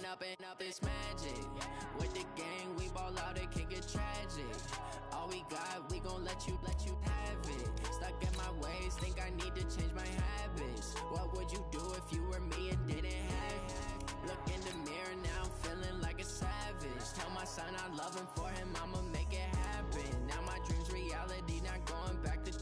up this magic. With the gang, we ball out, it can get tragic. All we got, we gon' let you have it. Stuck in my ways, think I need to change my habits. What would you do if you were me and didn't have it? Look in the mirror, now I'm feeling like a savage. Tell my son I love him, for him I'ma make it happen. Now my dream's reality, not going back to.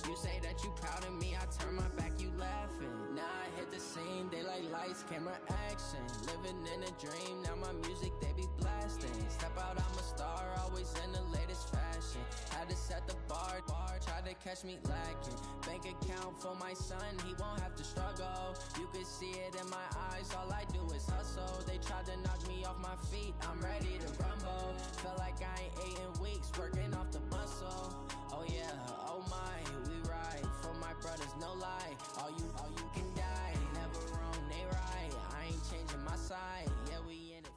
You say that you proud of me, I turn my back, you laughing. Now I hit the scene, they like lights, camera, action. Living in a dream, now my music, they be blasting. Step out, I'm a star, always in the latest fashion. Had to set the bar, try to catch me lacking. Bank account for my son, he won't have to struggle. You can see it in my eyes, all I do is hustle. They tried to knock me off my feet, I'm ready to rumble. Felt like I ain't ate in weeks, working off the muscle. Oh yeah, oh my, we ride for my brothers, no lie. All you can die, never wrong, they right. I ain't changing my side, yeah, we in it.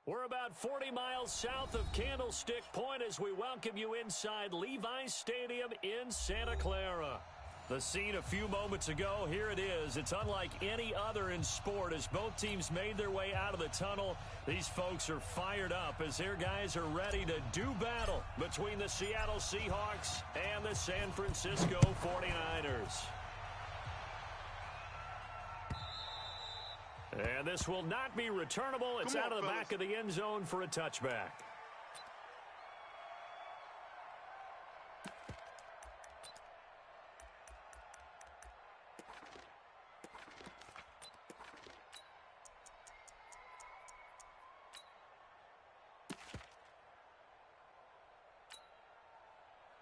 We're about 40 miles south of Candlestick Point as we welcome you inside Levi's Stadium in Santa Clara. The scene a few moments ago, here it is. It's unlike any other in sport as both teams made their way out of the tunnel. These folks are fired up as their guys are ready to do battle between the Seattle Seahawks and the San Francisco 49ers. And this will not be returnable. It's out of the back of the end zone for a touchback.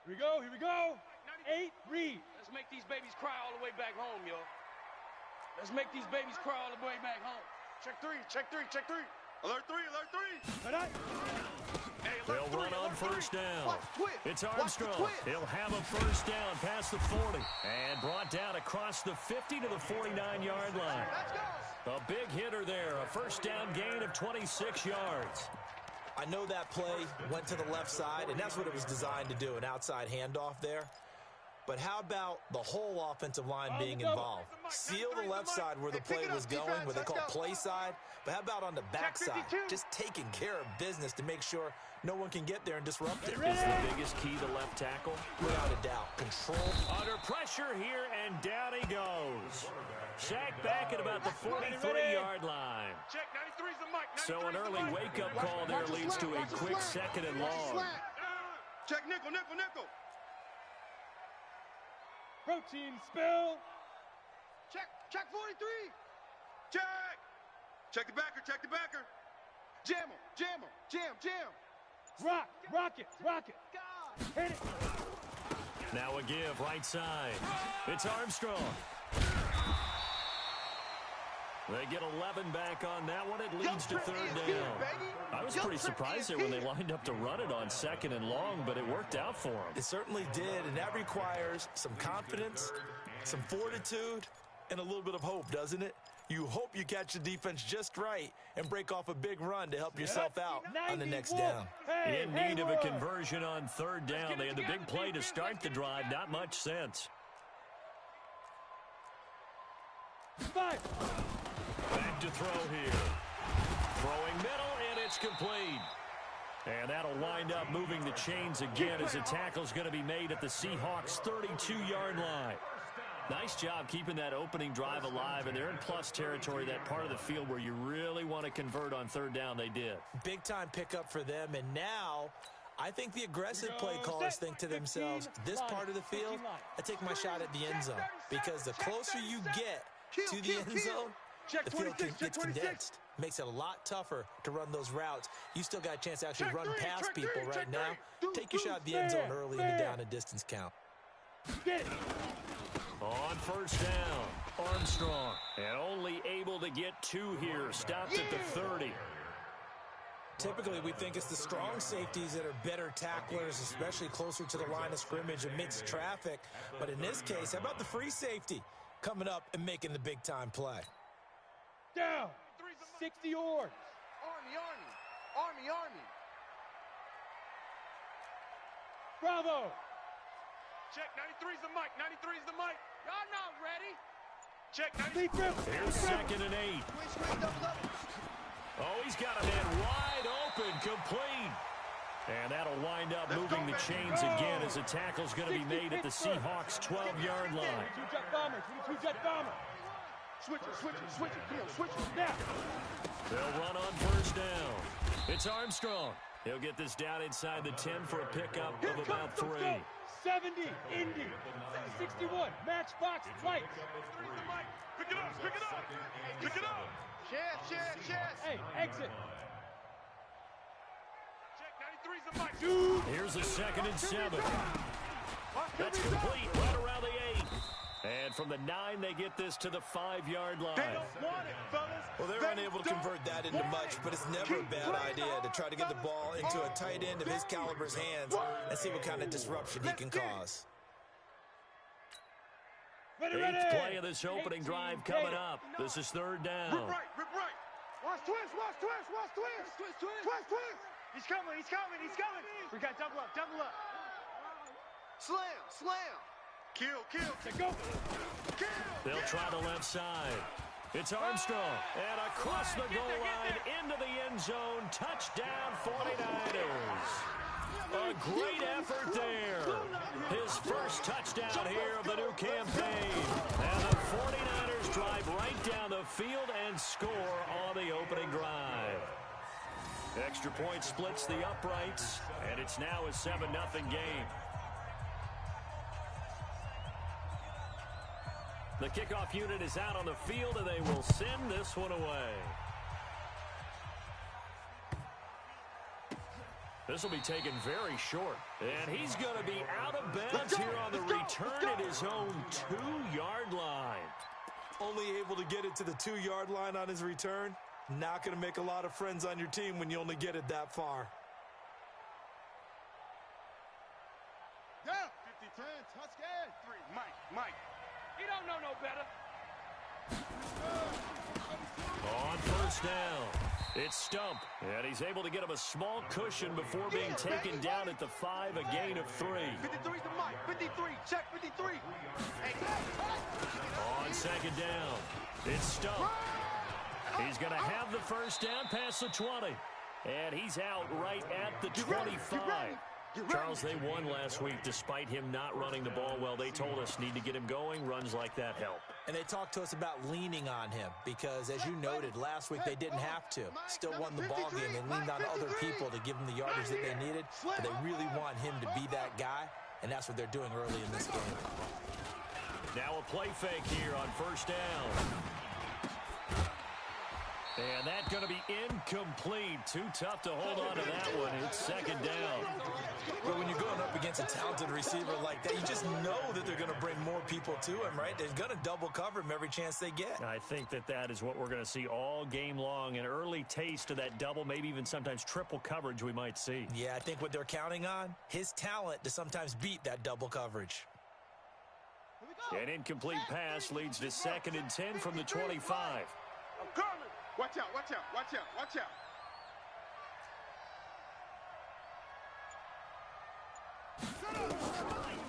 Here we go. 8, read. Let's make these babies cry all the way back home, yo. Let's make these babies cry all the way back home. Check three. Alert three. They'll run on first down. It's Armstrong. He'll have a first down past the 40 and brought down across the 50 to the 49-yard line. A big hitter there, a first down gain of 26 yards. I know that play went to the left side, and that's what it was designed to do, an outside handoff there. But how about the whole offensive line being involved? Seal the left side where the play was going, where they call play side. But how about on the back side? Just taking care of business to make sure no one can get there and disrupt it. Is the biggest key to left tackle? Without a doubt. Control. Under pressure here, and down he goes. Sacked back at about the 43-yard line. So an early wake-up call there leads to a quick second and long. Check nickel. Protein spill. Check 43. Check the backer. Jam him. Rock it. Hit it. Now a give right side. It's Armstrong. They get 11 back on that one. It leads to third down. I was pretty surprised there when they lined up to run it on second and long, but it worked out for them. It certainly did, and that requires some confidence, some fortitude, and a little bit of hope, doesn't it? You hope you catch the defense just right and break off a big run to help yourself out on the next down. In need of a conversion on third down. They had the big play to start the drive. Not much sense. Back to throw here. Throwing middle, and it's complete. And that'll wind up moving the chains again as the tackle's going to be made at the Seahawks' 32-yard line. Nice job keeping that opening drive alive, and they're in plus territory, that part of the field where you really want to convert on third down. They did. Big-time pickup for them, and now I think the aggressive play callers think to themselves, this part of the field, I take my shot at the end zone, because the closer you get to the end zone, the field gets condensed. Makes it a lot tougher to run those routes. You still got a chance to actually run past people right now. Take your shot at the end zone early in the down and distance count. On first down, Armstrong, and only able to get 2 here. Stopped at the 30. Typically, we think it's the strong safeties that are better tacklers, especially closer to the line of scrimmage amidst traffic. But in this case, how about the free safety coming up and making the big-time play? Down. 60 yards. Army. Bravo. Check, 93's the mic. Y'all not ready. Check. Here's 2nd and 8. Oh, he's got a man wide open, complete. And that'll wind up moving the chains again as the tackle's going to be made at the Seahawks' 12-yard line. Two-jet bombers. Two-jet bomber. Switch it. Come on, switch it now. They'll run on 1st down. It's Armstrong. He'll get this down inside the 10 for a pickup of about 3. 70, Indy. 61, matchbox, right. Pick it up. Chance. Hey, exit. Check, 93's the mic. Dude. Here's a 2nd and 7. That's complete right around the 8. And from the 9, they get this to the 5-yard line. They don't want it, fellas. Well, they're unable to convert that into much, but it's never a bad idea to try to get the ball into a tight end of his caliber's hands and see what kind of disruption he can cause. 8th play of this opening drive coming up. This is 3rd down. Rip right. Watch twist. He's coming. We got double up. Slam. Kill. Go. They'll try the left side. It's Armstrong. And across the goal line into the end zone. Touchdown 49ers. A great effort there. His first touchdown here of the new campaign. And the 49ers drive right down the field and score on the opening drive. Extra point splits the uprights. And it's now a 7-0 game. The kickoff unit is out on the field, and they will send this one away. This will be taken very short. And he's going to be out of bounds here on the return at his own 2-yard line. Only able to get it to the 2-yard line on his return. Not going to make a lot of friends on your team when you only get it that far. Yeah. 50-10, touchdown. 3, Mike. He don't know no better. On 1st down, it's Stump. And he's able to get him a small cushion before being taken down at the 5, a gain of 3. 53's the mic. 53. Check 53. On 2nd down, it's Stump. He's going to have the 1st down past the 20. And he's out right at the 25. Charles, they won last week despite him not running the ball well. They told us need to get him going. Runs like that help. And they talked to us about leaning on him because, as you noted, last week they didn't have to. Still won the ball game. They leaned on other people to give them the yardage that they needed. But they really want him to be that guy, and that's what they're doing early in this game. Now a play fake here on 1st down. And that's going to be incomplete. Too tough to hold on to that one. It's 2nd down. But when you're going up against a talented receiver like that, you just know that they're going to bring more people to him, right? They're going to double cover him every chance they get. I think that is what we're going to see all game long. An early taste of that double, maybe even sometimes triple coverage we might see. Yeah, I think what they're counting on, his talent to sometimes beat that double coverage. An incomplete pass leads to 2nd and 10 from the 25. I'm coming. Watch out.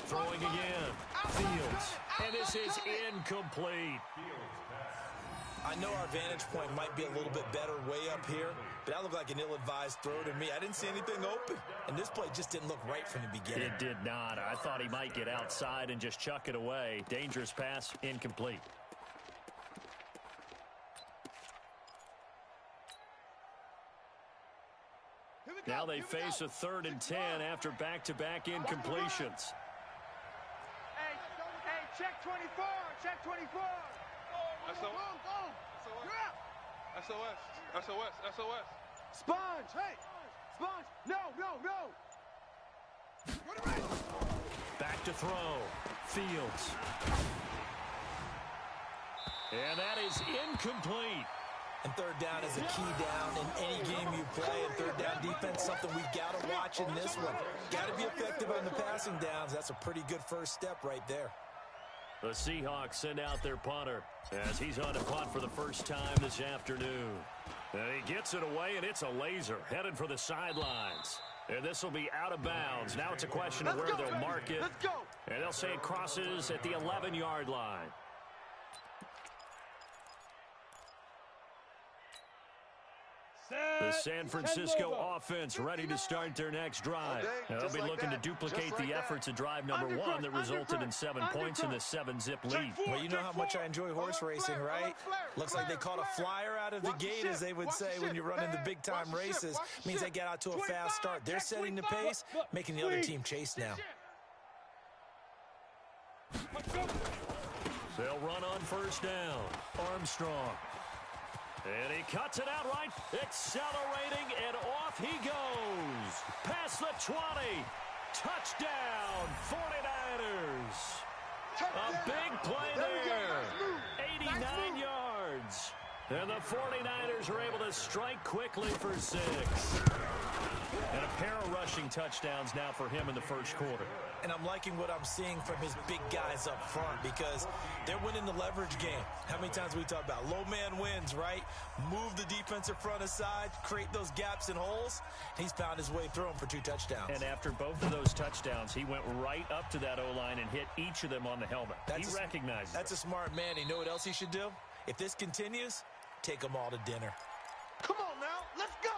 Throwing again. Fields. And this is incomplete. I know our vantage point might be a little bit better way up here, but that looked like an ill-advised throw to me. I didn't see anything open, and this play just didn't look right from the beginning. It did not. I thought he might get outside and just chuck it away. Dangerous pass, incomplete. Now they face a 3rd and 10 after back-to-back incompletions. Hey, check 24. Check 24. SOS. Sponge. Hey. Sponge. No. Back to throw. Fields. And that is incomplete. And 3rd down is a key down in any game you play. And 3rd down defense, something we've got to watch in this one. Got to be effective on the passing downs. That's a pretty good first step right there. The Seahawks send out their punter as he's on to punt for the first time this afternoon. And he gets it away, and it's a laser headed for the sidelines. And this will be out of bounds. Now it's a question of where they'll mark it. Let's go. And they'll say it crosses at the 11-yard line. The San Francisco offense ready to start their next drive. They'll be looking to duplicate the efforts of drive number 1 that resulted in 7 points in the 7-zip lead. Well, you know how much I enjoy horse racing, right? Looks like they caught a flyer out of the gate, as they would say when you're running the big-time races. Means they get out to a fast start. They're setting the pace, making the other team chase now. They'll run on first down. Armstrong. And he cuts it out right, accelerating, and off he goes. Past the 20. Touchdown, 49ers. A big play there. 89 yards. And the 49ers are able to strike quickly for 6. And a pair of rushing touchdowns now for him in the first quarter. And I'm liking what I'm seeing from his big guys up front because they're winning the leverage game. How many times we talk about low man wins, right? Move the defensive front aside, create those gaps and holes. He's found his way through them for 2 touchdowns. And after both of those touchdowns, he went right up to that O-line and hit each of them on the helmet. He recognizes That's a smart man. You know what else he should do? If this continues, take them all to dinner. Come on now, let's go.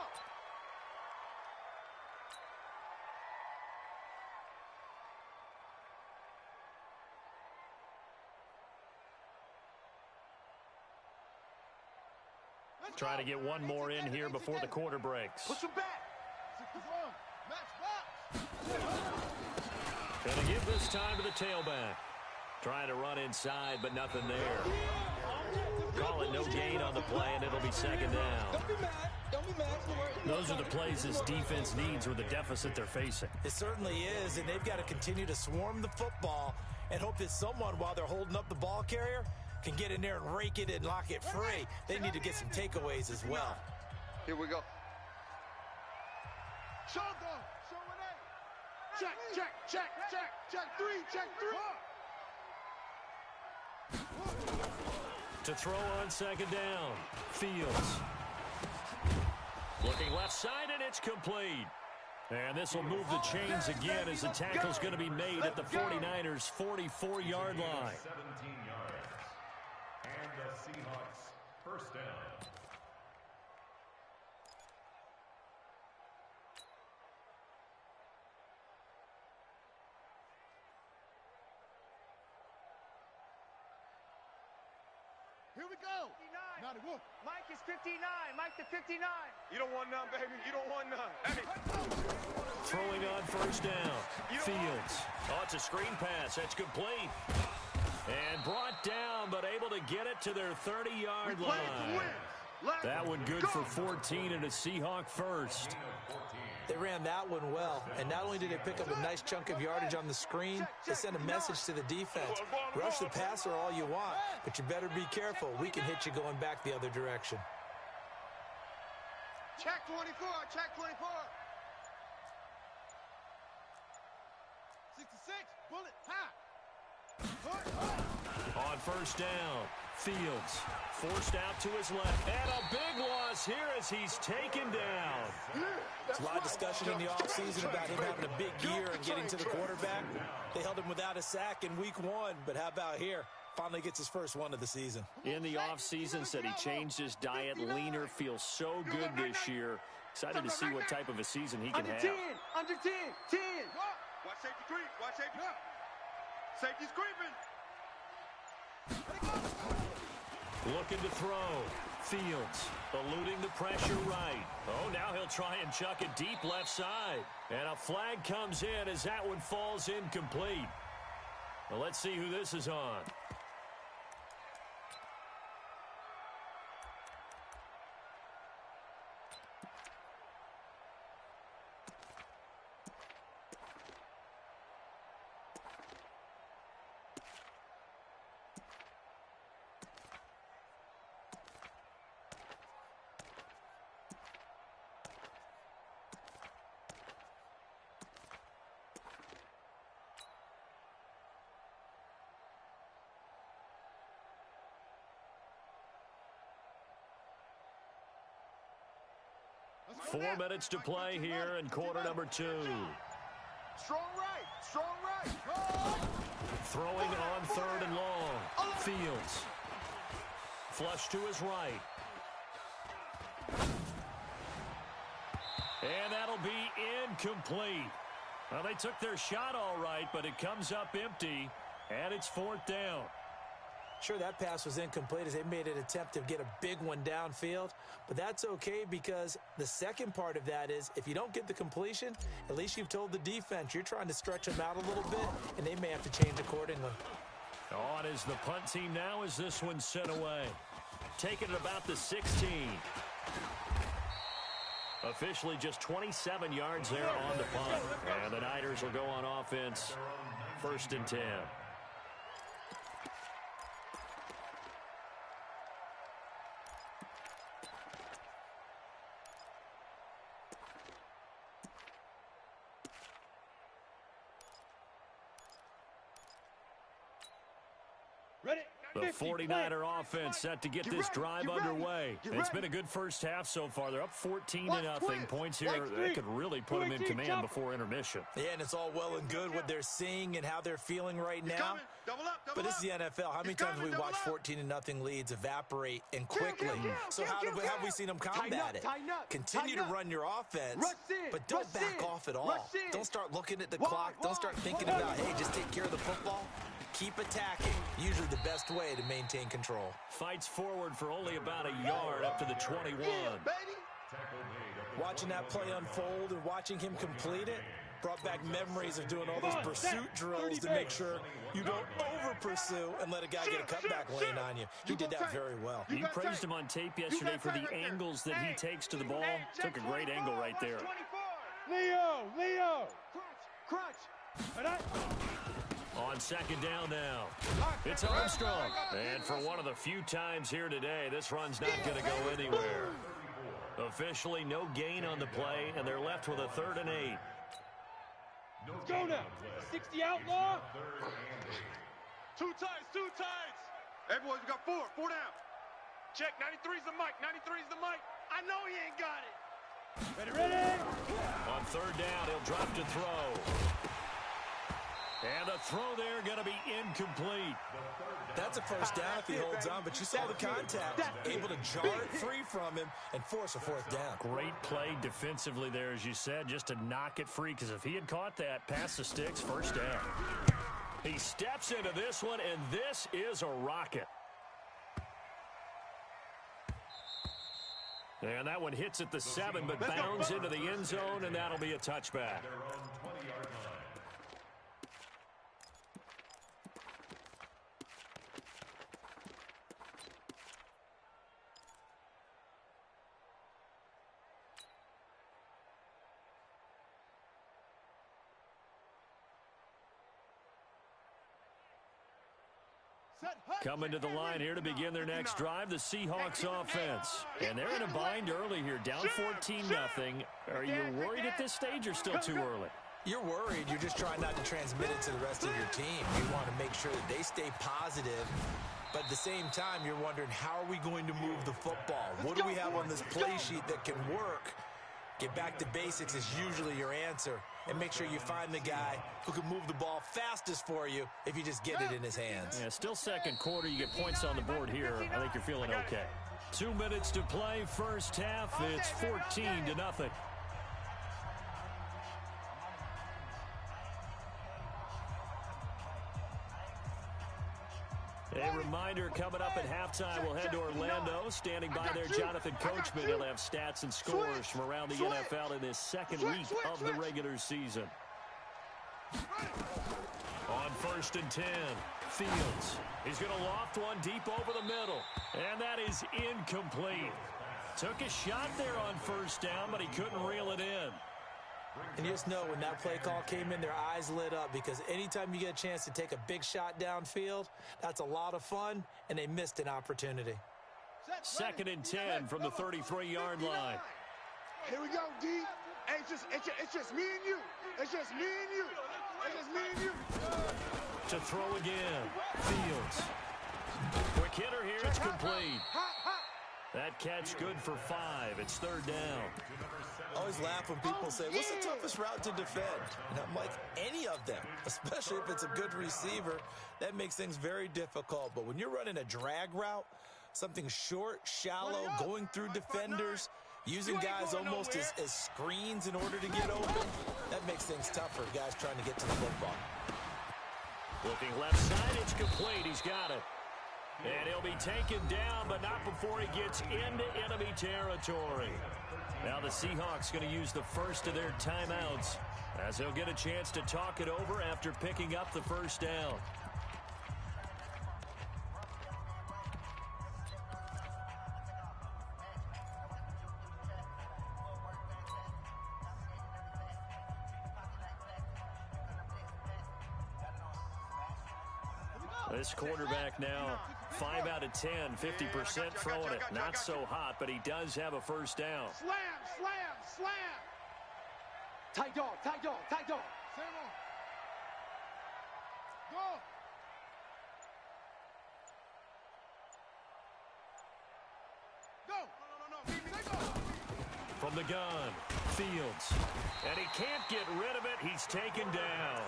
Trying to get one more in here before the quarter breaks. Push him back. Gonna give this time to the tailback. Trying to run inside, but nothing there. Call it no gain on the play, and it'll be second down. Don't be mad. Don't be mad. Those are the plays this defense needs with the deficit they're facing. It certainly is, and they've got to continue to swarm the football and hope that someone, while they're holding up the ball carrier, can get in there and rake it and lock it free. They need to get some takeaways as well. Here we go. Show go. Show it. Check 3. To throw on second down, Fields. Looking left side, and it's complete. And this will move the chains again as the tackle's going to be made at the 49ers' 44-yard line. 17 yards. And the Seahawks first down. Here we go. 59. Mike is 59. Mike to 59. You don't want none, baby. You don't want none. Hey. Throwing on first down, Fields. Oh, it's a screen pass. That's complete. And brought down, but able to get it to their 30-yard line. That one good for 14 and a Seahawk first. They ran that one well, and not only did they pick up a nice chunk of yardage on the screen, they sent a message to the defense. Rush the passer all you want, but you better be careful. We can hit you going back the other direction. Check 24. 66, bullet, high. On first down, Fields forced out to his left. And a big loss here as he's taken down. There's a lot of discussion in the offseason about him having a big year and getting to the quarterback. They held him without a sack in week 1, but how about here? Finally gets his first one of the season. In the offseason, said he changed his diet, leaner, feels so good this year. Excited to see what type of a season he can have. Under 10. Watch safety creep. Watch safety. Safety's creeping. Looking to throw. Fields eluding the pressure right. Oh, now he'll try and chuck it deep left side. And a flag comes in as that one falls incomplete. Well, let's see who this is on. Four minutes to play here in quarter number 2. Strong right. Throwing on third and long. Fields. Flush to his right. And that'll be incomplete. Well, they took their shot all right, but it comes up empty, and it's 4th down. Sure, that pass was incomplete as they made an attempt to get a big one downfield, but that's okay because the second part of that is if you don't get the completion, at least you've told the defense you're trying to stretch them out a little bit, and they may have to change accordingly. On is the punt team now as this one's sent away. Taking it about the 16. Officially just 27 yards there on the punt. And the Niners will go on offense. 1st and 10. The 49er offense set to get this drive underway. It's been a good first half so far. They're up 14-0. Points here, they could really put them in command before intermission. Yeah, and it's all well and good what they're seeing and how they're feeling right now. But this is the NFL. How many times have we watched 14-0 leads evaporate and quickly? So how have we seen them combat it? Continue to run your offense, but don't back off at all. Don't start looking at the clock. Don't start thinking about, hey, just take care of the football. Keep attacking. Usually the best way to maintain control. Fights forward for only about a yard up to the 21. Watching that play unfold and watching him complete it brought back memories of doing all those pursuit drills to make sure you don't over-pursue and let a guy get a cutback lane on you. He did that very well. You praised him on tape yesterday for the angles that he takes to the ball. Took a great angle right there. Leo! Crunch! On 2nd down now. It's Armstrong. And for one of the few times here today, this run's not going to go anywhere. Officially no gain on the play, and they're left with a 3rd and 8. Let's go now. 60 outlaw. 2 tights. Hey, boys, we got 4 down. Check, 93's the mic. 93's the mic. I know he ain't got it. Ready? On 3rd down, he'll drop to throw. And the throw there going to be incomplete. That's a first down if he holds on, but you saw the contact. Able to jar it free from him and force a 4th down. Great play defensively there, as you said, just to knock it free, because if he had caught that, past the sticks, 1st down. He steps into this one, and this is a rocket. And that one hits at the 7, but bounds into the end zone, and that'll be a touchback. Coming to the line here to begin their next drive, the Seahawks offense. And they're in a bind early here, down 14-0. Are you worried at this stage or still too early? You're worried. You're just trying not to transmit it to the rest of your team. You want to make sure that they stay positive. But at the same time, you're wondering, how are we going to move the football? What do we have on this play sheet that can work? Get back to basics is usually your answer. And make sure you find the guy who can move the ball fastest for you if you just get it in his hands. Yeah, still 2nd quarter. You get points on the board here. I think you're feeling okay. 2 minutes to play, first half. It's 14-0. A reminder, coming up at halftime, we'll head to Orlando. Standing by there, Jonathan Coachman. He'll have stats and scores from around the NFL in this 2nd week of the regular season. On 1st and 10, Fields. He's going to loft one deep over the middle. And that is incomplete. Took a shot there on 1st down, but he couldn't reel it in. And you just know when that play call came in, their eyes lit up, because anytime you get a chance to take a big shot downfield, that's a lot of fun, and they missed an opportunity. 2nd and 10 from the 33-yard line. Here we go, D. Hey, it's just me and you. It's just me and you. It's just me and you. To throw again, Fields. Quick hitter here, it's complete. That catch good for 5. It's 3rd down. I always laugh when people say, what's the toughest route to defend? And I'm like, any of them, especially if it's a good receiver. That makes things very difficult. But when you're running a drag route, something short, shallow, going through defenders, Using guys almost as screens in order to get open, that makes things tough for guys trying to get to the football. Looking left side, it's complete. He's got it. And he'll be taken down, but not before he gets into enemy territory. Now the Seahawks going to use the first of their timeouts as they'll get a chance to talk it over after picking up the first down. This quarterback now 5 out of 10, 50% throwing it. Not so hot, but he does have a first down. Slam, slam, slam. Tight dog, tight dog, tight dog. Same on. Go. Go. Take off. From the gun, Fields. And he can't get rid of it. He's taken down.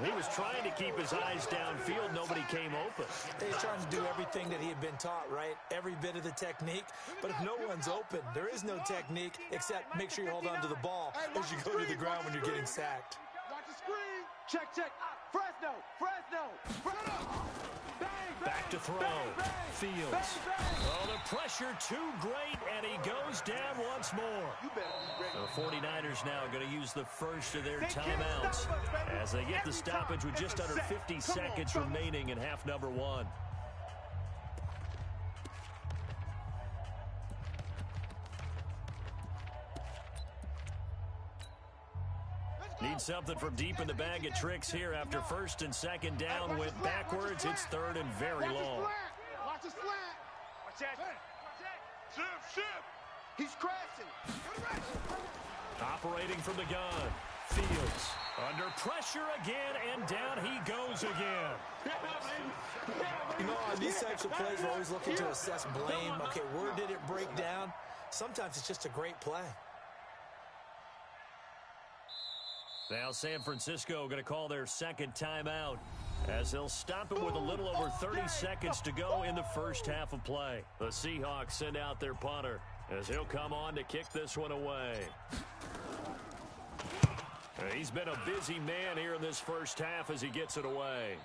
He was trying to keep his eyes downfield. Nobody came open. He's trying to do everything that he had been taught, right? Every bit of the technique. But if no one's open, there is no technique except make sure you hold on to the ball as you go to the ground when you're getting sacked. Watch the screen. Check, check. Fresno, Fresno, Fresno. Bang, bang, back to throw. bang, bang, Fields. bang, bang. Oh, the pressure too great, and he goes down once more. The 49ers now going to use the first of their timeouts as they get the stoppage with just under 50 seconds remaining in half number one. Need something from deep in the bag of tricks here after first and second down went backwards. It's third and very long. Watch the slant. Watch that. Shift, shift. He's crashing. Operating from the gun. Fields under pressure again, and down he goes again. You know, on these types of plays, we're always looking to assess blame. Okay, where did it break down? Sometimes it's just a great play. Now San Francisco going to call their second timeout as they'll stop it with a little over 30 seconds to go in the first half of play. The Seahawks send out their punter as he'll come on to kick this one away. He's been a busy man here in this first half as he gets it away.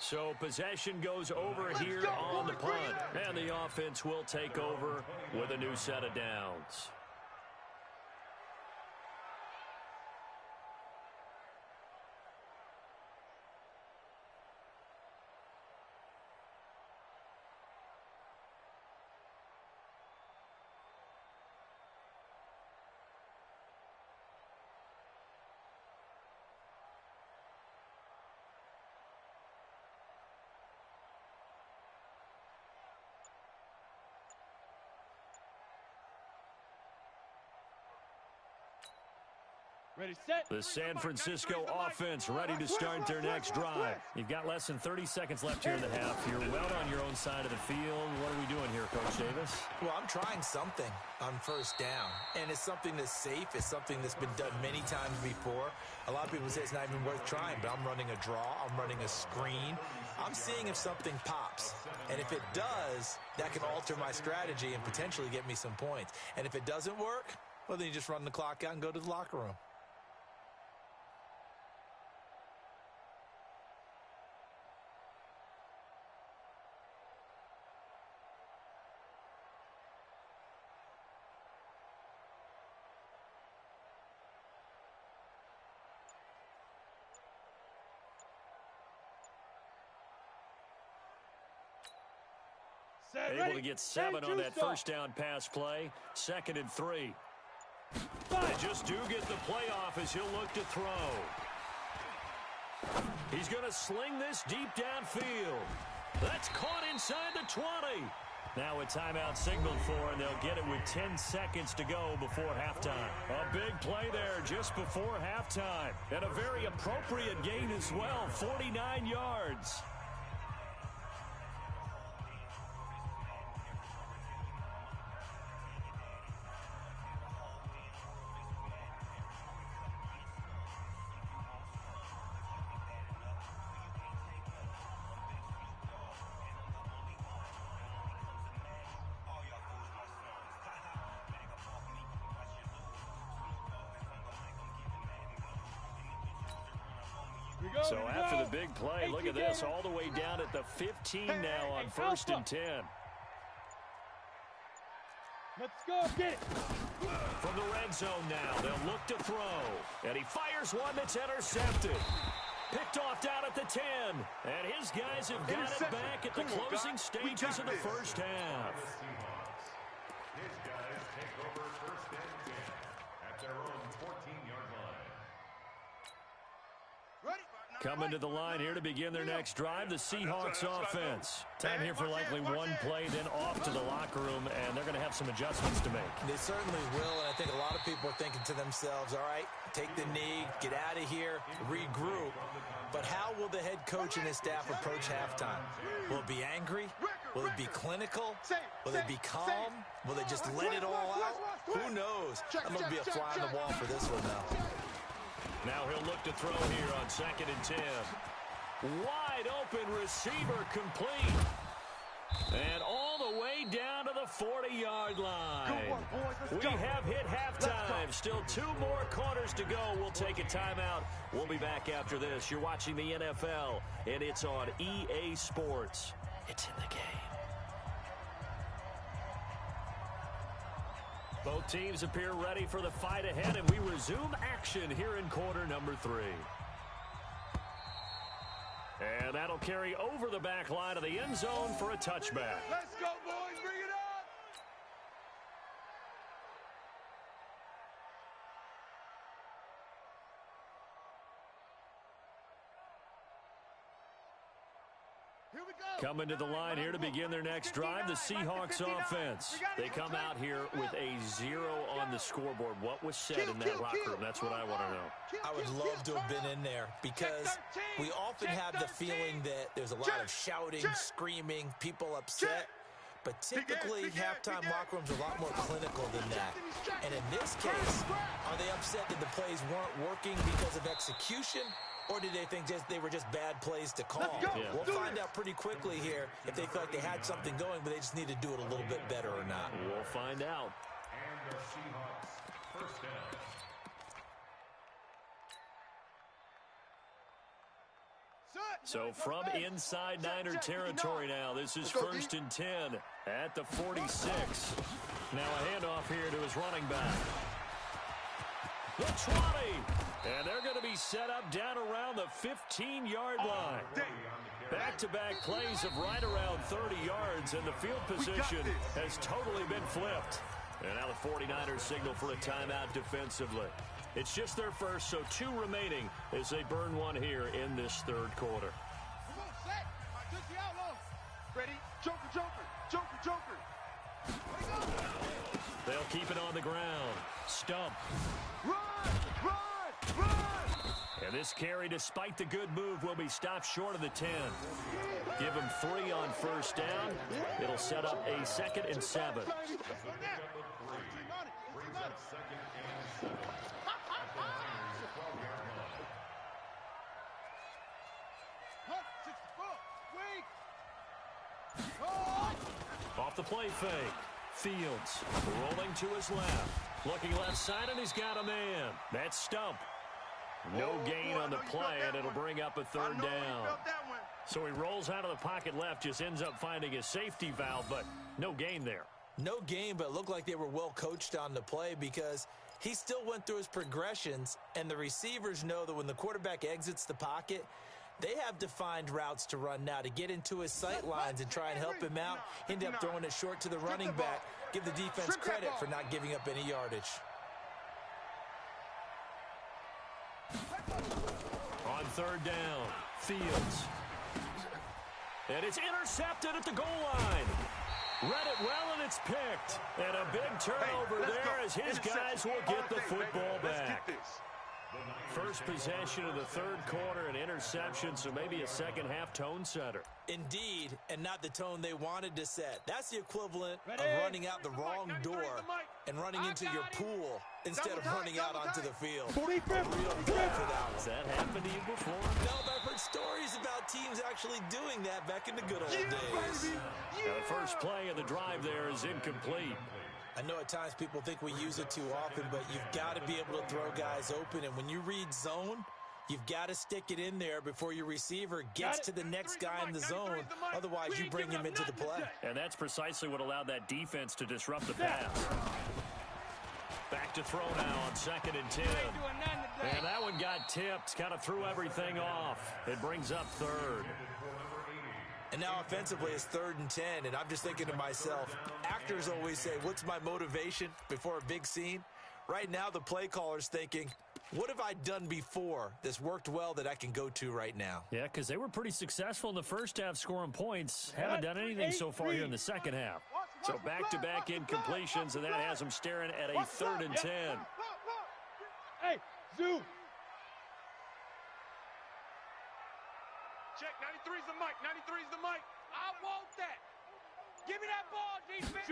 So possession goes over here on the punt, and the offense will take over with a new set of downs. Ready, set. The San Francisco offense ready to start their next drive. You've got less than 30 seconds left here in the half. You're well on your own side of the field. What are we doing here, Coach Davis? Well, I'm trying something on first down, and it's something that's safe. It's something that's been done many times before. A lot of people say it's not even worth trying, but I'm running a draw. I'm running a screen. I'm seeing if something pops, and if it does, that can alter my strategy and potentially get me some points. And if it doesn't work, well, then you just run the clock out and go to the locker room. Able to get 7 on that first down pass play. 2nd and 3. They just do get the playoff as he'll look to throw. He's going to sling this deep downfield. That's caught inside the 20. Now a timeout signaled for, and they'll get it with 10 seconds to go before halftime. A big play there just before halftime. And a very appropriate gain as well, 49 yards. So after the big play, look at this, all the way down at the 15 now on 1st and 10. Let's go, get it. From the red zone now, they'll look to throw. And he fires one that's intercepted. Picked off down at the 10. And his guys have got it back at the closing stages of the first half. His guys take over 1st and 10 at their own 14-yard line. Ready? Coming to the line here to begin their next drive, the Seahawks offense. Time here for likely one play, then off to the locker room, and they're going to have some adjustments to make. They certainly will, and I think a lot of people are thinking to themselves, all right, take the knee, get out of here, regroup. But how will the head coach and his staff approach halftime? Will it be angry? Will it be clinical? Will they be calm? Will they just let it all out? Who knows? I'm going to be a fly on the wall for this one now. Now he'll look to throw here on 2nd and 10. Wide open receiver complete. And all the way down to the 40-yard line. We have hit halftime. Still 2 more quarters to go. We'll take a timeout. We'll be back after this. You're watching the NFL, and it's on EA Sports. It's in the game. Both teams appear ready for the fight ahead, and we resume action here in quarter number 3. And that'll carry over the back line of the end zone for a touchback. Let's go, boys. Bring it up. Here we go. Coming to the line here to begin their next drive, the Seahawks offense. They come out here with a 0 on the scoreboard. What was said in that locker room? That's what I want to know. I would love to have been in there because we often have the feeling that there's a lot of shouting, screaming, people upset. But typically, halftime locker rooms are a lot more clinical than that. And in this case, are they upset that the plays weren't working because of execution? Or did they think they were just bad plays to call? We'll find out pretty quickly here if they felt like they had something going, but they just need to do it a little bit better or not. We'll find out. And the Seahawks 1st down. So from inside Niner territory now, this is 1st and 10 at the 46. Now a handoff here to his running back. The 20. And they're going to be set up down around the 15-yard line. Back-to-back plays of right around 30 yards, and the field position has totally been flipped. And now the 49ers signal for a timeout defensively. It's just their first, so 2 remaining as they burn one here in this 3rd quarter. Come on, set. Just the outlaw. Ready? Joker, Joker. Joker, Joker. They'll keep it on the ground. Stump. Run, run, run. And this carry, despite the good move, will be stopped short of the 10. Give him 3 on 1st down. It'll set up a 2nd and 7. Off the play fake. Fields rolling to his left. Looking left side, and he's got a man. That's Stump. No gain on the play, and it'll bring up a 3rd down. So he rolls out of the pocket left, just ends up finding a safety valve, but no gain there. No gain, but it looked like they were well coached on the play because he still went through his progressions, and the receivers know that when the quarterback exits the pocket, they have defined routes to run now to get into his sight lines and try and help him out. End up throwing it short to the running back. Give the defense credit for not giving up any yardage. On 3rd down, Fields. And it's intercepted at the goal line. Read it well, and it's picked. And a big turnover there as his guys will get the football back. First possession of the 3rd quarter, an interception, so maybe a second-half tone setter. Indeed, and not the tone they wanted to set. That's the equivalent of running out the wrong door and running into your pool instead of running out onto the field. A real goal for that. Has that happened to you before? No, but I've heard stories about teams actually doing that back in the good old days. Now, the first play of the drive there is incomplete. I know at times people think we use it too often, but you've got to be able to throw guys open. And when you read zone, You've got to stick it in there before your receiver gets to the next guy in the zone. Otherwise, you bring him into the play. And that's precisely what allowed that defense to disrupt the pass. Back to throw now on 2nd and 10. And that one got tipped, kind of threw everything off. It brings up 3rd. And now offensively it's 3rd and 10, and I'm just thinking to myself, actors always say, what's my motivation before a big scene? Right now the play caller's thinking, what have I done before that's worked well that I can go to right now? Yeah, because they were pretty successful in the first half scoring points. Haven't done anything so far here in the second half. So back-to-back incompletions, and that has them staring at a 3rd and 10. Hey, Zoo. Check, 93's the mic, 93's the mic. I want that. Give me that ball, defense.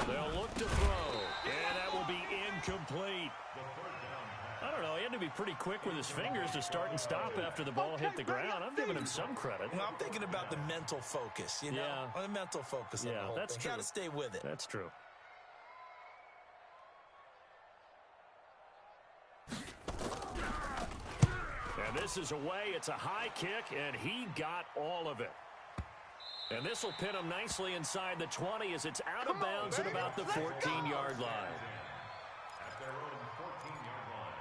They'll look to throw, and that will be incomplete. I don't know, he had to be pretty quick with his fingers to start and stop after the ball hit the ground. I'm giving him some credit. Well, I'm thinking about the mental focus, you know? Yeah. The mental focus on the whole that's thing. true. Got to stay with it. That's true. And this is away. It's a high kick, and he got all of it. And this will pin him nicely inside the 20 as it's out of bounds at about the 14-yard line. At their own 14-yard line.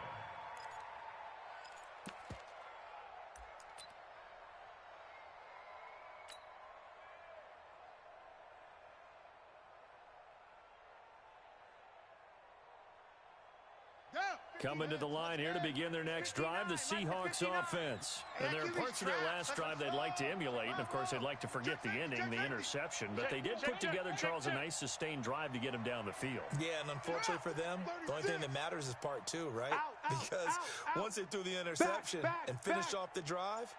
Coming to the line here to begin their next drive, the Seahawks offense. And there are parts of their last drive they'd like to emulate. And, of course, they'd like to forget the ending, the interception. But they did put together, Charles, a nice sustained drive to get him down the field. Yeah, and unfortunately for them, the only thing that matters is part 2, right? Because once they threw the interception and finished off the drive,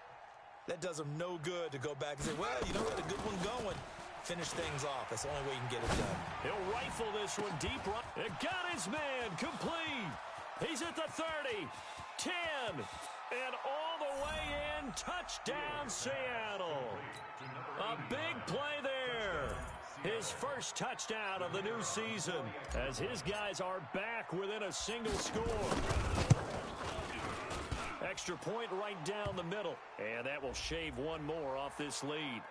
that does them no good to go back and say, well, you know, we had a good one going. Finish things off. That's the only way you can get it done. He'll rifle this one deep right. It got his man complete. He's at the 30, 10, and all the way in. Touchdown, Seattle. A big play there. His first touchdown of the new season as his guys are back within a single score. Extra point right down the middle, and that will shave one more off this lead.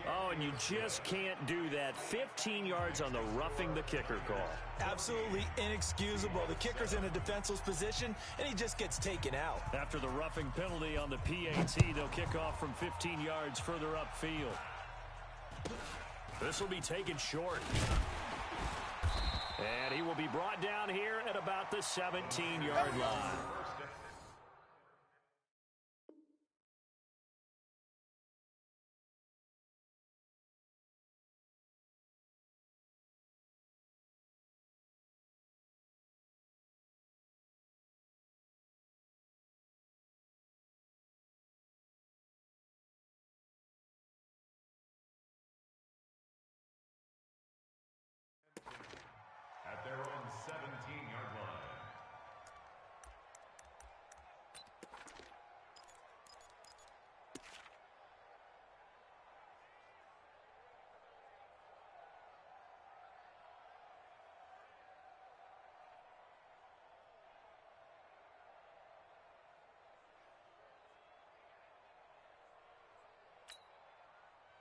Oh, and you just can't do that. 15 yards on the roughing the kicker call. Absolutely inexcusable. The kicker's in a defenseless position, and he just gets taken out. After the roughing penalty on the PAT, they'll kick off from 15 yards further upfield. This will be taken short. And he will be brought down here at about the 17-yard line. At their own 17-yard line.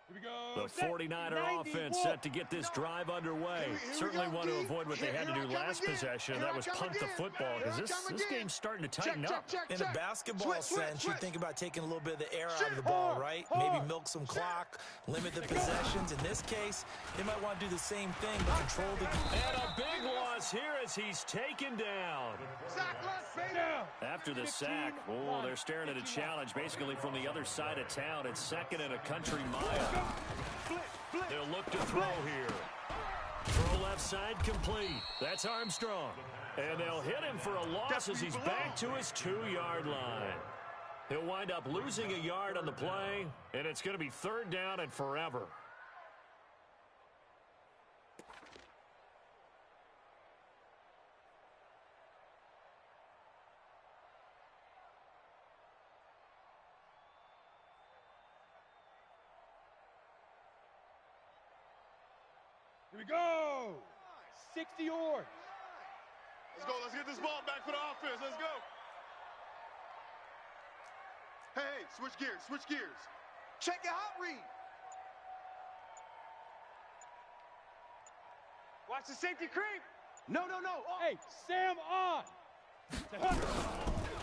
Here we go. The 49er offense set to get this drive underway. Certainly want to avoid what they had to do last possession. That was punt the football because this game's starting to tighten up. In a basketball sense, you think about taking a little bit of the air out of the ball, right? Maybe milk some clock, limit the possessions. In this case, they might want to do the same thing, but control the game. And a big loss here as he's taken down. After the sack, oh, they're staring at a challenge basically from the other side of town. It's second and a country mile. They'll look to throw here. Throw left side complete. That's Armstrong. And they'll hit him for a loss as he's back to his 2-yard line. He'll wind up losing a yard on the play, and it's going to be third down and forever. Here we go. 60 yards. Let's go. Let's get this ball back for the offense. Let's go. Hey, switch gears. Switch gears. Check your hot read. Watch the safety creep. No. Oh. Hey, Sam on.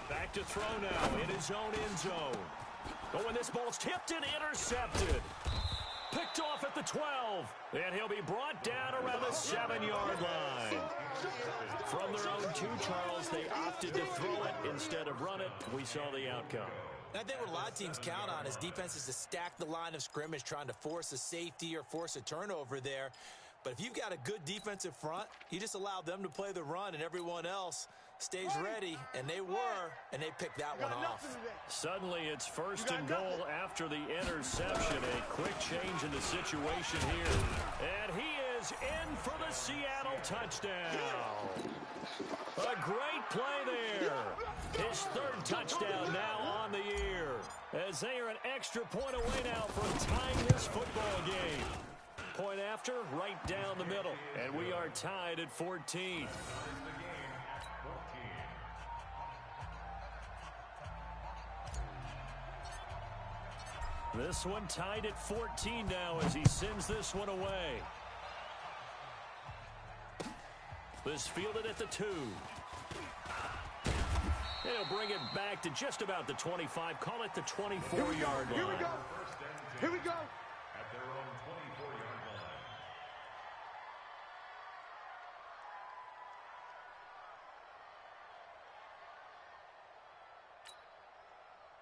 Back to throw now in his own end zone. Oh, and this ball's tipped and intercepted. Picked off at the 12. And he'll be brought down around the 7-yard line. From their own 2, Charles, they opted to throw it instead of run it. We saw the outcome. I think what a lot of teams count on is defenses to stack the line of scrimmage, trying to force a safety or force a turnover there. But if you've got a good defensive front, you just allow them to play the run and everyone else stays ready, and they were, and they picked that one off. Suddenly it's first and goal after the interception. A quick change in the situation here. And he is in for the Seattle touchdown. A great play there. His 3rd touchdown now on the year, as they are an extra point away now from tying this football game. Point after, right down the middle. And we are tied at 14. This one tied at 14 now as he sends this one away. This fielded at the 2. He'll bring it back to just about the 25. Call it the 24-yard line. Here we go. Here we go. At their own 24-yard line.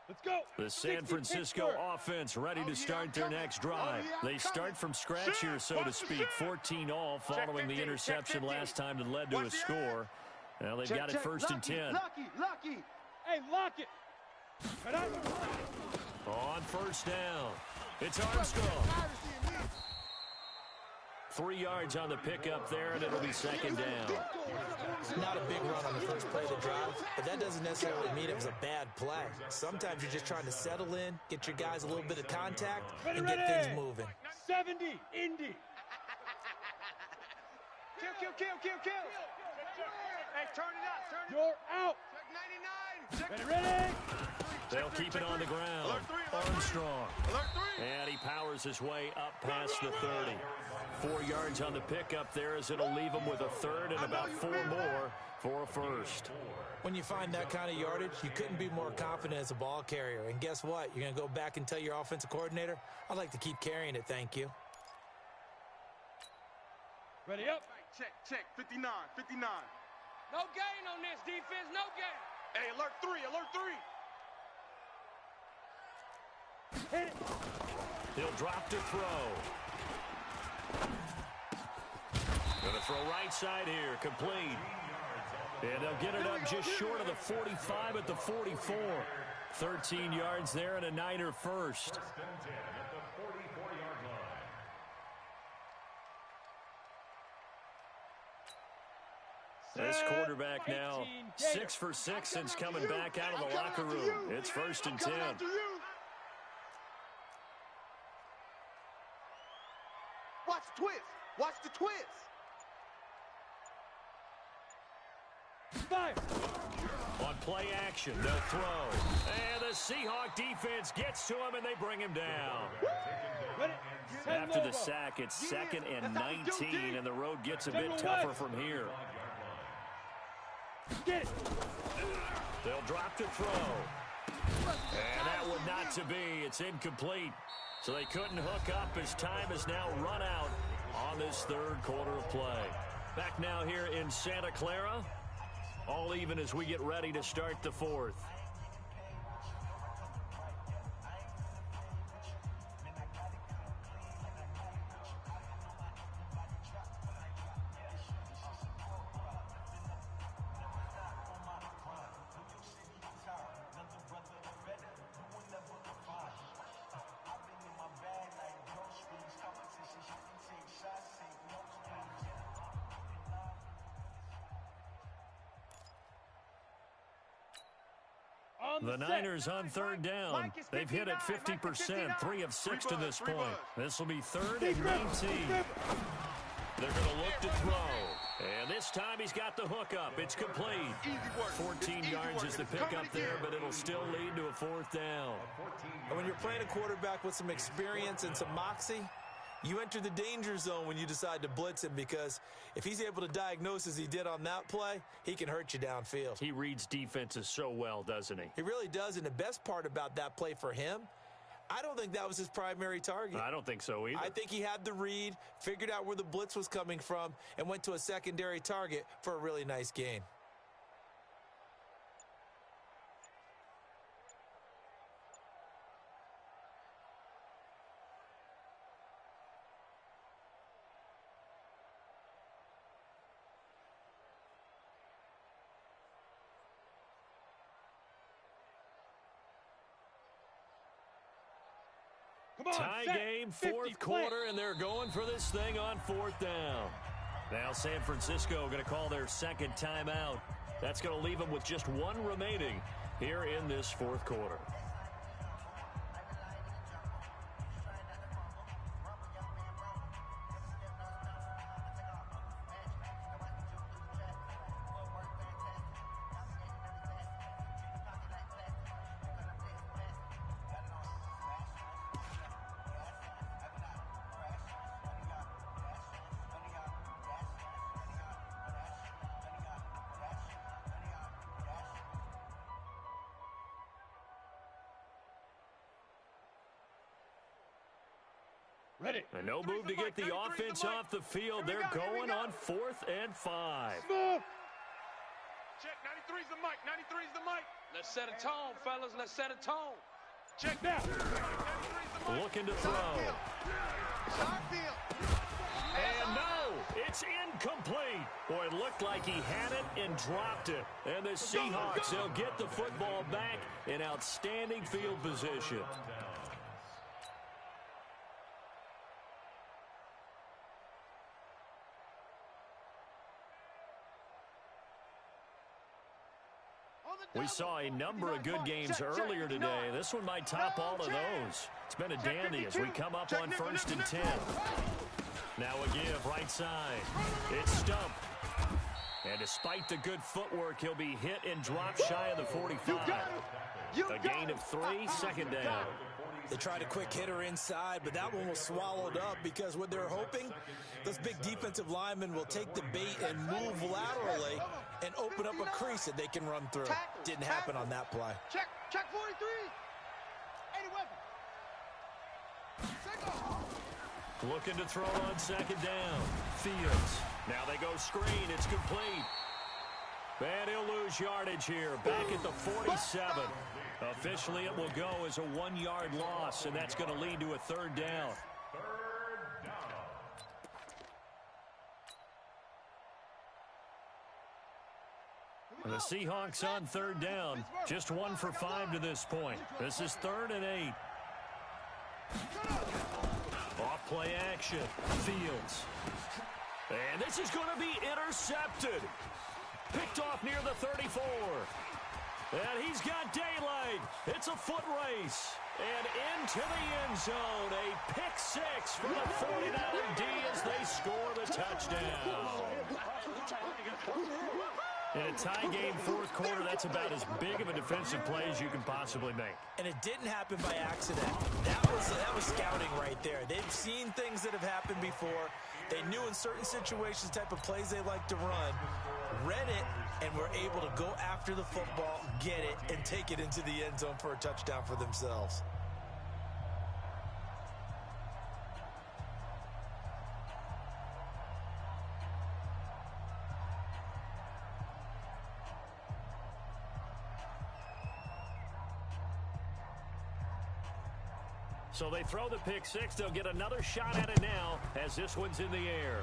Let's go. The San Francisco offense ready to start their next drive. They start from scratch here, so to speak. 14 all following the interception last time that led to a score. Now they've got it first and 10. Lucky. Hey, lock it. On first down, it's Armstrong. 3 yards on the pickup there, and it'll be second down. Not a big run on the first play of the drive, but that doesn't necessarily mean it was a bad play. Sometimes you're just trying to settle in, get your guys a little bit of contact, and get things moving. 70, Indy. Kill. Hey, turn it up. You're out. Check 99. Ready? They'll keep it on the ground. Armstrong. And he powers his way up past the 30. 4 yards on the pickup there, as it'll leave him with a 3rd and about 4 more for a first. When you find that kind of yardage, you couldn't be more confident as a ball carrier. And guess what? You're going to go back and tell your offensive coordinator, I'd like to keep carrying it, thank you. Ready up. Check. 59. No gain on this defense. No gain. Hey, alert 3. Hit it. He'll drop to throw. Going to throw right side here, complete. And they'll get it up just short of the 45 at the 44. 13 yards there and a Niner first. This quarterback now 6 for 6 since coming back out of the locker room. It's first and 10. Watch the twist. Fire. On play action, they'll throw. And the Seahawk defense gets to him, and they bring him down. Ready? After the sack, it's 2nd and 19, and the road gets a bit tougher from here. Get it. They'll drop to throw. And that one not to be. It's incomplete. So they couldn't hook up as time is now run out on this 3rd quarter of play. Back now here in Santa Clara. All even as we get ready to start the 4th. The Niners on 3rd down. They've hit it 50%, 3 of 6 to this point. This will be 3rd and 19. They're going to look to throw. And this time he's got the hook up. It's complete. 14 yards is the pickup there, but it'll still lead to a fourth down. And when you're playing a quarterback with some experience and some moxie, you enter the danger zone when you decide to blitz him, because if he's able to diagnose as he did on that play, he can hurt you downfield. He reads defenses so well, doesn't he? He really does, and the best part about that play for him, I don't think that was his primary target. I don't think so either. I think he had the read, figured out where the blitz was coming from, and went to a secondary target for a really nice gain. Tie game, fourth quarter, and they're going for this thing on fourth down. Now San Francisco going to call their second timeout. That's going to leave them with just one remaining here in this fourth quarter. Ready. And no move to get the offense off the field. They're going on 4th and 5. Check, 93's the mic, 93's the mic. Let's set a tone, fellas. Let's set a tone. Check that. Looking to throw. And no, it's incomplete. Boy, it looked like he had it and dropped it. And the Seahawks, they'll get the football back in outstanding field position. We saw a number of good games earlier today. This one might top all of those. It's been a dandy as we come up on 1st and 10. Now a give right side. It's stumped. And despite the good footwork, he'll be hit and dropped shy of the 45. A gain of 3, second down. They tried a quick hitter inside, but that one was swallowed up because what they're hoping, those big defensive linemen will take the bait and move laterally and open up a crease that they can run through. Didn't happen on that play. Check 43. 80 weapon. Looking to throw on second down. Fields. Now they go screen. It's complete. And he'll lose yardage here. Back at the 47. Officially, it will go as a 1-yard loss, and that's going to lead to a 3rd down. The Seahawks on 3rd down. Just 1 for 5 to this point. This is 3rd and 8. Off play action. Fields. And this is going to be intercepted. Picked off near the 34. And he's got daylight. It's a foot race. And into the end zone. A pick 6 for the 49er D as they score the touchdown. In a tie game, 4th quarter, that's about as big of a defensive play as you can possibly make. And it didn't happen by accident. That was scouting right there. They've seen things that have happened before. They knew in certain situations the type of plays they like to run, read it, and were able to go after the football, get it, and take it into the end zone for a touchdown for themselves. So they throw the pick 6. They'll get another shot at it now as this one's in the air.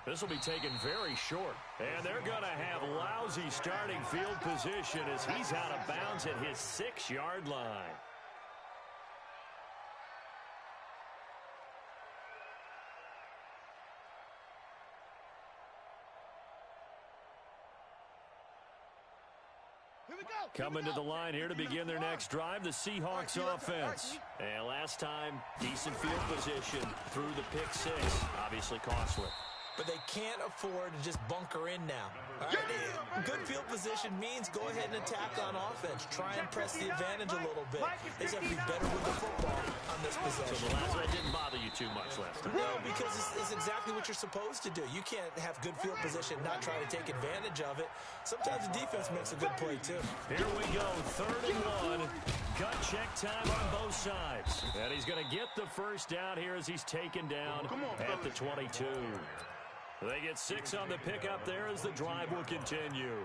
This will be taken very short. And they're going to have lousy starting field position as he's out of bounds at his 6-yard line. Coming to the line here to begin their next drive, the Seahawks offense. And last time, decent field position through the pick six. Obviously costly. But they can't afford to just bunker in now. All right? Good field position means go ahead and attack on offense. Try and press the advantage a little bit. They just have to be better with the football on this possession. So the last one didn't bother you too much last time. No, because it's exactly what you're supposed to do. You can't have good field position, not try to take advantage of it. Sometimes the defense makes a good play, too. Here we go, 3rd and 1. Gut check time on both sides. And he's going to get the first down here as he's taken down at the 22. They get 6 on the pickup there as the drive will continue.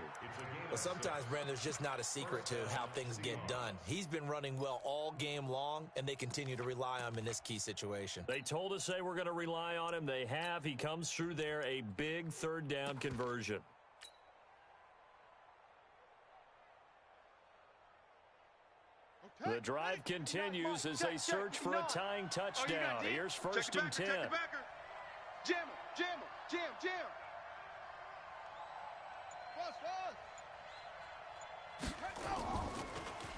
Well, sometimes, Brandon, there's just not a secret to how things get done. He's been running well all game long, and they continue to rely on him in this key situation. They told us they were going to rely on him. They have. He comes through there, a big 3rd down conversion. The drive continues as they search for a tying touchdown. Here's 1st and 10. Jam him, jam him. Jam.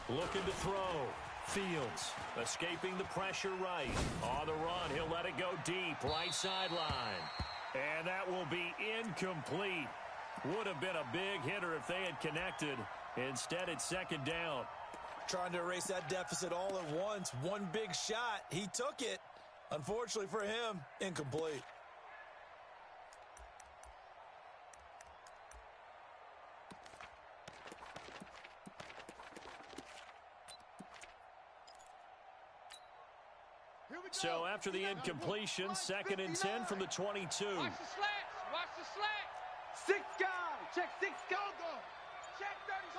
Looking to throw. Fields escaping the pressure right. On the run, he'll let it go deep. Right sideline. And that will be incomplete. Would have been a big hitter if they had connected. Instead, it's 2nd down. Trying to erase that deficit all at once. One big shot. He took it. Unfortunately for him, incomplete. So after the incompletion, 2nd and 10 from the 22. Watch the slats. Watch the slats. 6 guys. Check 6 guys. Go. Check 30.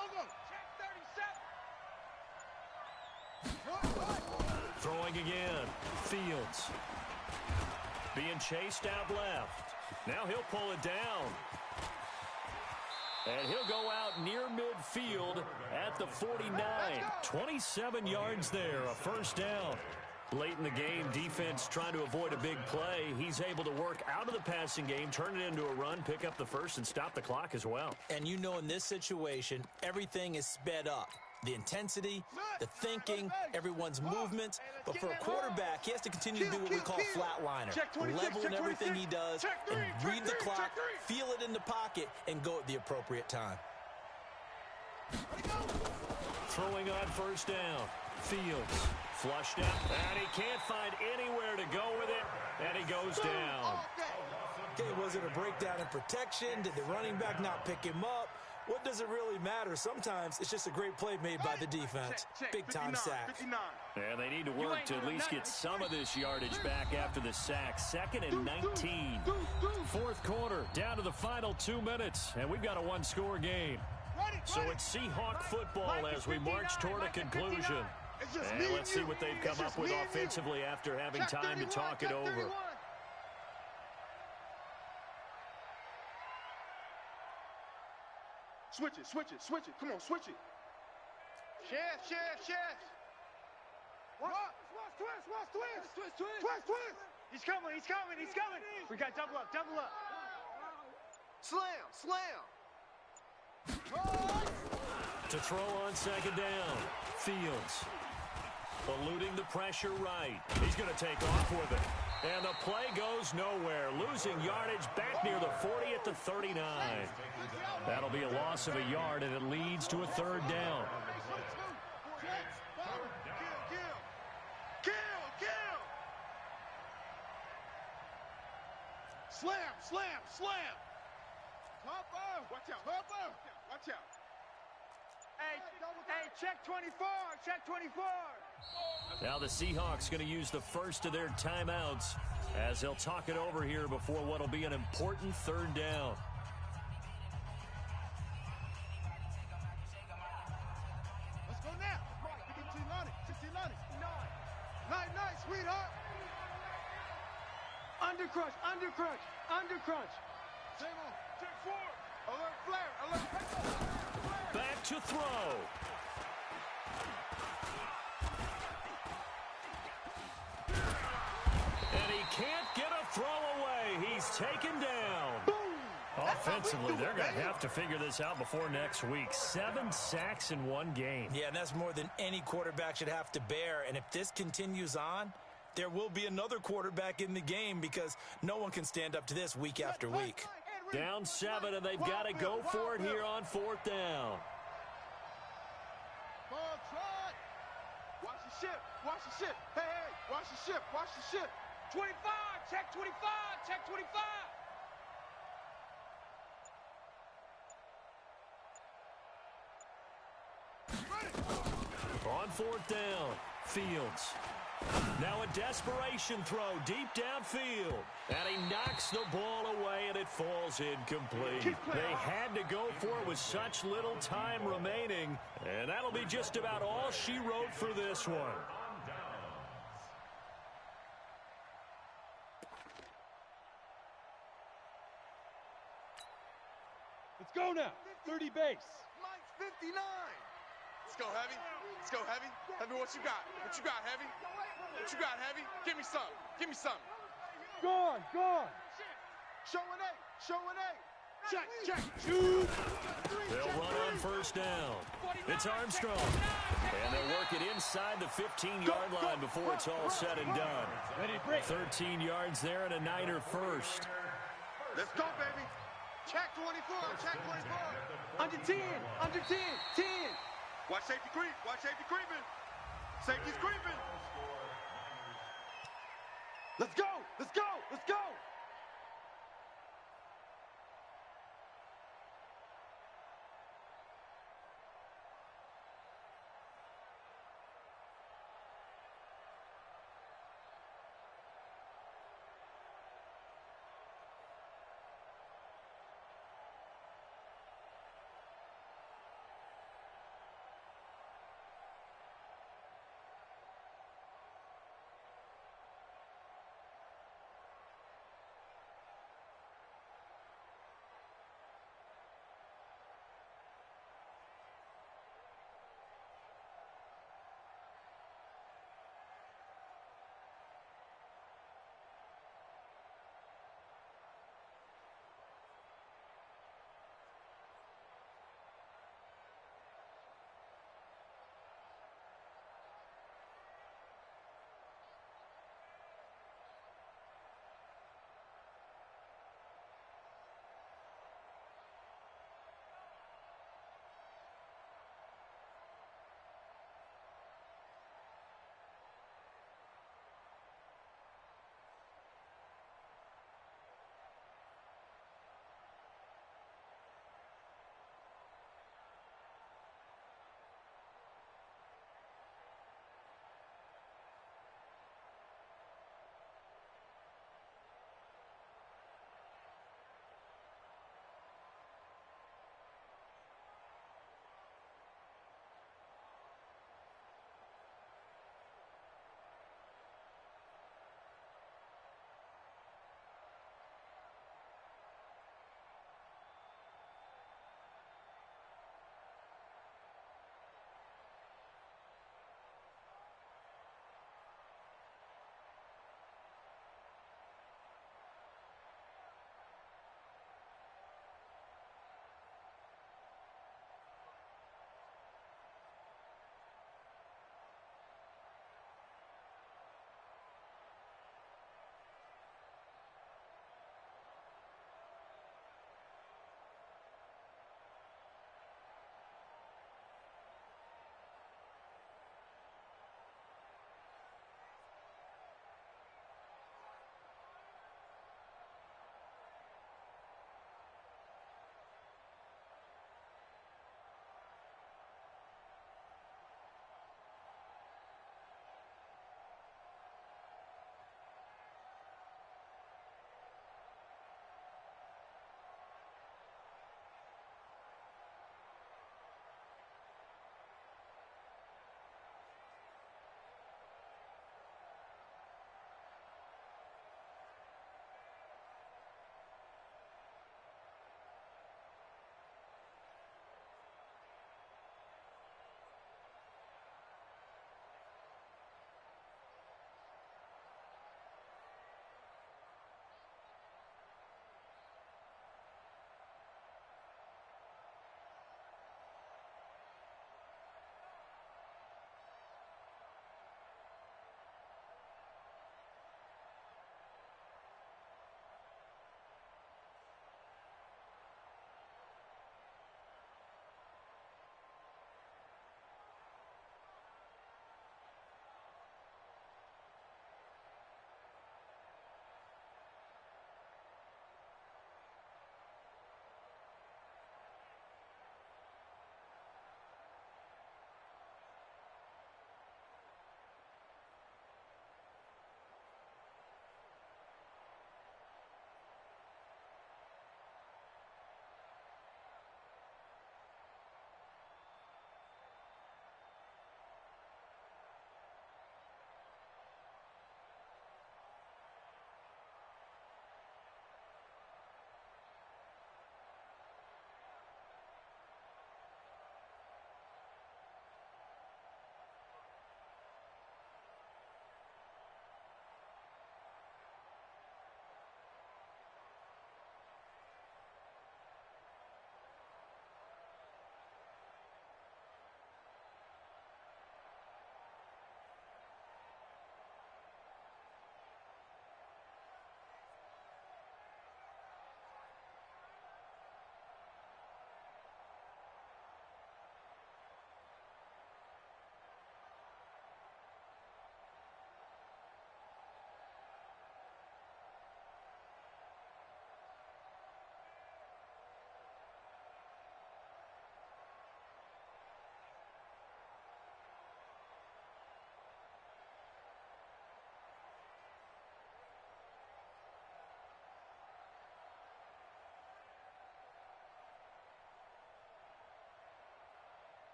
Go. Throwing again. Fields. Being chased out left. Now he'll pull it down. And he'll go out near midfield at the 49. 27 yards there, a 1st down. Late in the game, defense trying to avoid a big play. He's able to work out of the passing game, turn it into a run, pick up the first, and stop the clock as well. And you know in this situation, everything is sped up. The intensity, the thinking, everyone's movements. But for a quarterback, he has to continue to do what we call flatliner. Level in everything he does and read the clock, feel it in the pocket, and go at the appropriate time. Throwing on 1st down. Fields flushed out, and he can't find anywhere to go with it, and he goes down. Okay, was it a breakdown in protection? Did the running back not pick him up? What does it really matter? Sometimes it's just a great play made by the defense. Big-time sack. And they need to work to at least get some of this yardage back after the sack. 2nd and 19. 4th quarter, down to the final 2 minutes, and we've got a 1-score game. So it's Seahawk football as we march toward a conclusion. And let's see what they've come up with offensively after having time to talk it over. Switch it. Come on, switch it. Chef. Watch twist. He's coming. We got double up. Slam. To throw on 2nd down. Fields eluding the pressure right. He's going to take off with it. And the play goes nowhere. Losing yardage back near the 40 at the 39. That'll be a loss of a yard, and it leads to a 3rd down. Kill. Slam. Watch out. Hey, check 24. Now the Seahawks going to use the first of their timeouts as they'll talk it over here before what will be an important 3rd down. Let's go now. We can line it. 16-9. Nice, sweetheart. Undercrunch. Same on. Check 4. Alert flare. Back to throw. And he can't get a throw away. He's taken down. Boom. Oh, Offensively, they're going to have to figure this out before next week. 7 sacks in one game. Yeah, and that's more than any quarterback should have to bear. And if this continues on, there will be another quarterback in the game because no one can stand up to this week after week. Down 7, and they've got to go for it here on 4th down. Watch the ship. Watch the ship. Hey, watch the ship. Watch the ship. 25, check 25, check 25. On 4th down, Fields. Now a desperation throw deep downfield. And he knocks the ball away, and it falls incomplete. They had to go for it with such little time remaining. And that'll be just about all she wrote for this one. Let's go now. 30 base. Mike's 59. Let's go, Heavy. Let's go, Heavy. Heavy, what you got? What you got, Heavy? What you got, Heavy? Give me some. Give me some. Gone, gone. Show an 8. Show an 8. Check, check. Shoot. They'll run on 1st down. It's Armstrong. And they'll work it inside the 15-yard line before it's all said and done. 13 yards there and a Niner first. Let's go, baby. Check 24. Check 24. Under 10. Under 10. 10. Watch safety creep. Watch safety creeping. Safety's creeping. Let's go. Let's go. Let's go.